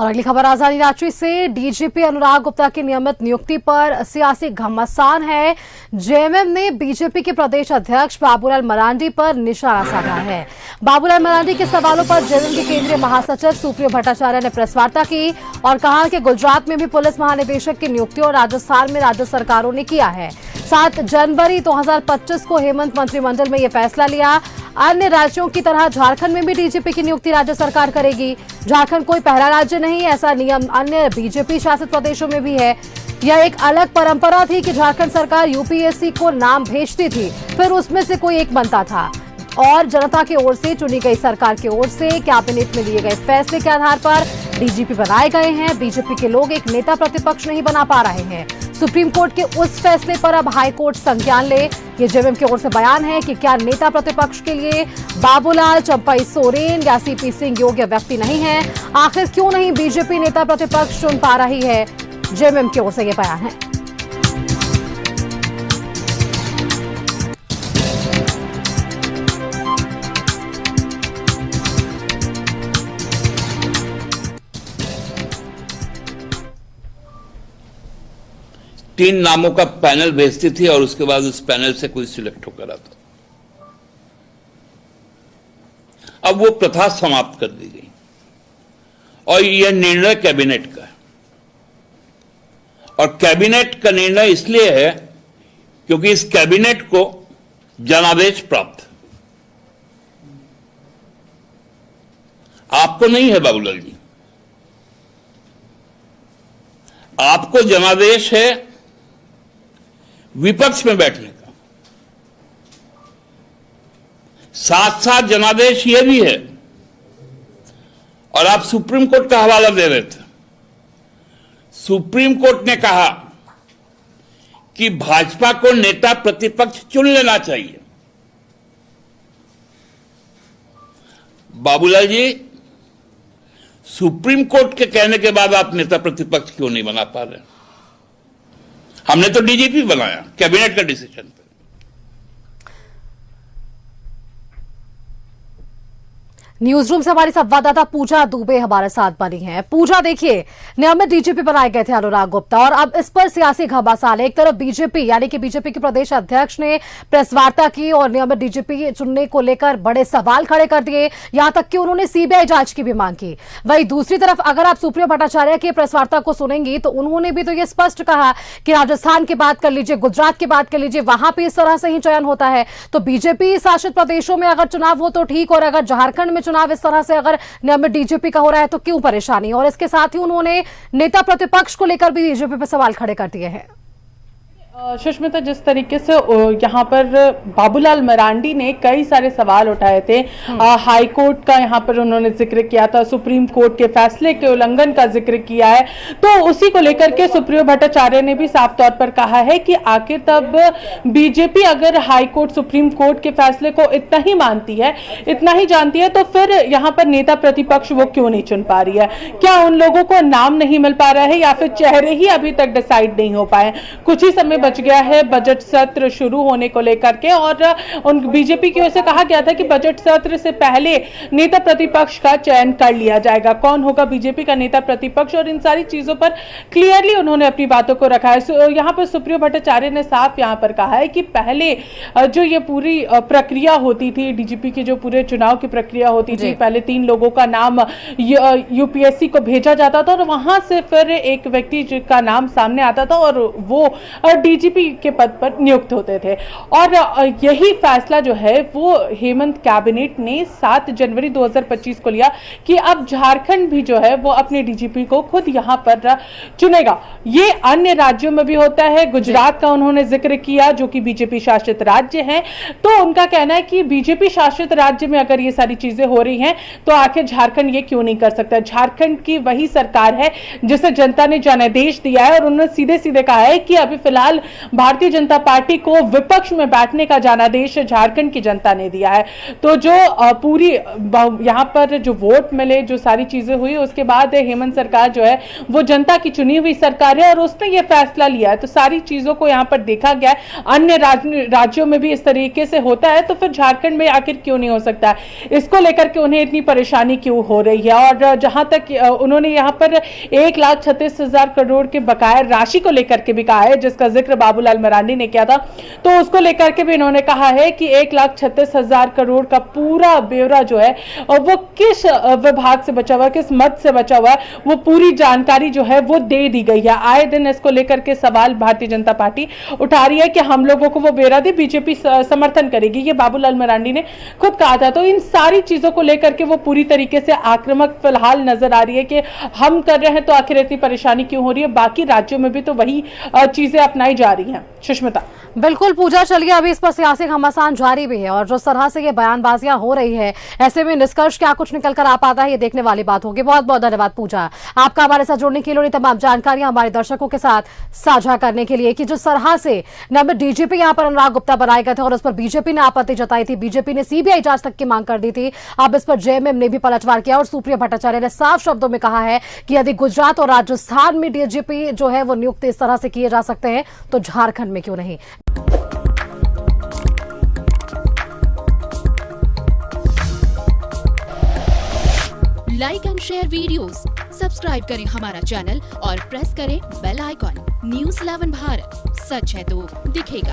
और अगली खबर आजादी रांची से। डीजीपी अनुराग गुप्ता की नियमित नियुक्ति पर सियासी घमासान है। जेएमएम ने बीजेपी के प्रदेश अध्यक्ष बाबूलाल मरांडी पर निशाना साधा है। बाबूलाल मरांडी के सवालों पर जेएमएम के केंद्रीय महासचिव सुप्रियो भट्टाचार्य ने प्रेस वार्ता की और कहा कि गुजरात में भी पुलिस महानिदेशक की नियुक्ति और राजस्थान में राज्य सरकारों ने किया है। 7 जनवरी 2025 को हेमंत मंत्रिमंडल में यह फैसला लिया। अन्य राज्यों की तरह झारखंड में भी डीजीपी की नियुक्ति राज्य सरकार करेगी। झारखंड कोई पहला राज्य नहीं, ऐसा नियम अन्य बीजेपी शासित प्रदेशों में भी है। यह एक अलग परंपरा थी कि झारखंड सरकार यूपीएससी को नाम भेजती थी, फिर उसमें से कोई एक बनता था और जनता की ओर से चुनी गई सरकार की ओर से कैबिनेट में लिए गए फैसले के आधार पर डीजीपी बनाए गए हैं। बीजेपी के लोग एक नेता प्रतिपक्ष नहीं बना पा रहे हैं। सुप्रीम कोर्ट के उस फैसले पर अब हाई कोर्ट संज्ञान ले। ये जेएमएम की ओर से बयान है कि क्या नेता प्रतिपक्ष के लिए बाबूलाल, चंपई सोरेन या सीपी सिंह योग्य व्यक्ति नहीं है? आखिर क्यों नहीं बीजेपी नेता प्रतिपक्ष चुन पा रही है? जेएमएम की ओर से ये बयान है। तीन नामों का पैनल भेजती थी और उसके बाद उस पैनल से कोई सिलेक्ट होकर आता। अब वो प्रथा समाप्त कर दी गई और यह निर्णय कैबिनेट का है। और कैबिनेट का निर्णय इसलिए है क्योंकि इस कैबिनेट को जनादेश प्राप्त है। आपको नहीं है बाबूलाल जी, आपको जनादेश है विपक्ष में बैठने का। साथ साथ जनादेश यह भी है, और आप सुप्रीम कोर्ट का हवाला दे रहे थे। सुप्रीम कोर्ट ने कहा कि भाजपा को नेता प्रतिपक्ष चुन लेना चाहिए। बाबूलाल जी, सुप्रीम कोर्ट के कहने के बाद आप नेता प्रतिपक्ष क्यों नहीं बना पा रहे? हमने तो डीजीपी बनाया कैबिनेट का डिसीजन पे। न्यूज रूम से हमारी संवाददाता पूजा दुबे हमारे साथ बनी है। पूजा, देखिए, नियमित डीजीपी बनाए गए थे अनुराग गुप्ता और अब इस पर सियासी घमासान है। एक तरफ बीजेपी यानी कि बीजेपी के प्रदेश अध्यक्ष ने प्रेस वार्ता की और नियमित डीजीपी चुनने को लेकर बड़े सवाल खड़े कर दिए, यहां तक कि उन्होंने सीबीआई जांच की भी मांग की। वहीं दूसरी तरफ अगर आप सुप्रियो भट्टाचार्य की प्रेस वार्ता को सुनेंगी तो उन्होंने भी तो यह स्पष्ट कहा कि राजस्थान की बात कर लीजिए, गुजरात की बात कर लीजिए, वहां पर इस तरह से ही चयन होता है। तो बीजेपी शासित प्रदेशों में अगर चुनाव हो तो ठीक, और अगर झारखंड में चुनाव इस तरह से अगर नियमित डीजीपी का हो रहा है तो क्यों परेशानी? और इसके साथ ही उन्होंने नेता प्रतिपक्ष को लेकर भी बीजेपी पर सवाल खड़े कर दिए हैं। सुष्मिता, जिस तरीके से यहाँ पर बाबूलाल मरांडी ने कई सारे सवाल उठाए थे, हाई कोर्ट का यहाँ पर उन्होंने जिक्र किया था, सुप्रीम कोर्ट के फैसले के उल्लंघन का जिक्र किया है, तो उसी को लेकर के सुप्रियो भट्टाचार्य ने भी साफ तौर पर कहा है कि आखिर तब बीजेपी अगर हाई कोर्ट, सुप्रीम कोर्ट के फैसले को इतना ही मानती है, इतना ही जानती है, तो फिर यहाँ पर नेता प्रतिपक्ष वो क्यों नहीं चुन पा रही है? क्या उन लोगों को नाम नहीं मिल पा रहा है या फिर चेहरे ही अभी तक डिसाइड नहीं हो पाए? कुछ ही समय बच गया है बजट सत्र शुरू होने को लेकर के, और उन बीजेपी की ओर से कहा गया था कि बजट सत्र से पहले नेता प्रतिपक्ष का चयन कर लिया जाएगा। कौन होगा बीजेपी का नेता प्रतिपक्ष, और इन सारी चीजों पर क्लियरली उन्होंने अपनी बातों को रखा है। यहाँ पर सुप्रियो भट्टाचार्य ने साफ यहाँ पर कहा है कि पहले जो ये पूरी प्रक्रिया होती थी, डीजीपी की जो पूरे चुनाव की प्रक्रिया होती थी, पहले 3 लोगों का नाम यूपीएससी को भेजा जाता था और वहां से फिर एक व्यक्ति का नाम सामने आता था और वो डीजीपी के पद पर नियुक्त होते थे। और यही फैसला जो है वो हेमंत कैबिनेट ने 7 जनवरी 2025 को लिया कि अब झारखंड भी जो है वो अपने डीजीपी को खुद यहां पर चुनेगा। ये अन्य राज्यों में भी होता है। गुजरात का उन्होंने जिक्र किया जो कि बीजेपी शासित राज्य है, तो उनका कहना है कि बीजेपी शासित राज्य में अगर ये सारी चीजें हो रही हैं तो आखिर झारखंड ये क्यों नहीं कर सकता? झारखंड की वही सरकार है जिसे जनता ने जनादेश दिया है और उन्होंने सीधे सीधे कहा है कि अभी फिलहाल फिलहाल भारतीय जनता पार्टी को विपक्ष में बैठने का जनादेश झारखंड की जनता ने दिया है। तो जो पूरी यहाँ पर जो वोट मिले, जो सारी चीजें हुई, उसके बाद हेमंत सरकार जो है वो जनता की चुनी हुई सरकार है और उसने ये फैसला लिया है। तो सारी चीजों को यहाँ पर देखा गया है, अन्य राज्यों में भी इस तरीके से होता है, तो फिर झारखंड में आखिर क्यों नहीं हो सकता? इसको लेकर के उन्हें इतनी परेशानी क्यों हो रही है? और जहां तक उन्होंने यहाँ पर 1,36,000 करोड़ के बकाया राशि को लेकर के भी कहा है, जिसका जिक्र बाबूलाल मरांडी ने किया था, तो उसको लेकर के भी इन्होंने कहा है कि 1,36,000 करोड़ का पूरा ब्यौरा जो है और वो किस विभाग से बचा हुआ, किस मद से बचा हुआ है, वो पूरी जानकारी जो है वो दे दी गई है। आए दिन इसको लेकर के सवाल भारतीय जनता पार्टी उठा रही है कि हम लोगों को वो ब्यौरा दे, बीजेपी समर्थन करेगी, ये बाबूलाल मरांडी ने खुद कहा था। तो इन सारी चीजों को लेकर के वो पूरी तरीके से आक्रामक फिलहाल नजर आ रही है कि हम कर रहे हैं तो आखिर इतनी परेशानी क्यों हो रही है? बाकी राज्यों में भी तो वही चीजें अपनाई जा रही हैं। सुष्मिता। बिल्कुल पूजा, चलिए अभी इस पर सियासी घमासान जारी भी है और जिस तरह से ये बयानबाजियां हो रही है, ऐसे में निष्कर्ष क्या कुछ निकल कर आ पाता है, ये देखने वाली बात होगी। बहुत बहुत धन्यवाद पूजा, आपका हमारे साथ जुड़ने के लिए, तमाम जानकारियां हमारे दर्शकों के साथ साझा करने के लिए कि जिस तरह से नए डीजीपी यहां पर अनुराग गुप्ता बनाए गए थे और उस पर बीजेपी ने आपत्ति जताई थी, बीजेपी ने सीबीआई जांच तक की मांग कर दी थी। अब इस पर जेएमएम ने भी पलटवार किया और सुप्रिया भट्टाचार्य ने साफ शब्दों में कहा है कि यदि गुजरात और राजस्थान में डीजीपी जो है वो नियुक्त इस तरह से किए जा सकते हैं तो झारखंड में क्यों नहीं। Like and share videos, subscribe करें हमारा चैनल और प्रेस करें बेल आइकॉन। न्यूज़ 11 भारत, सच है तो दिखेगा।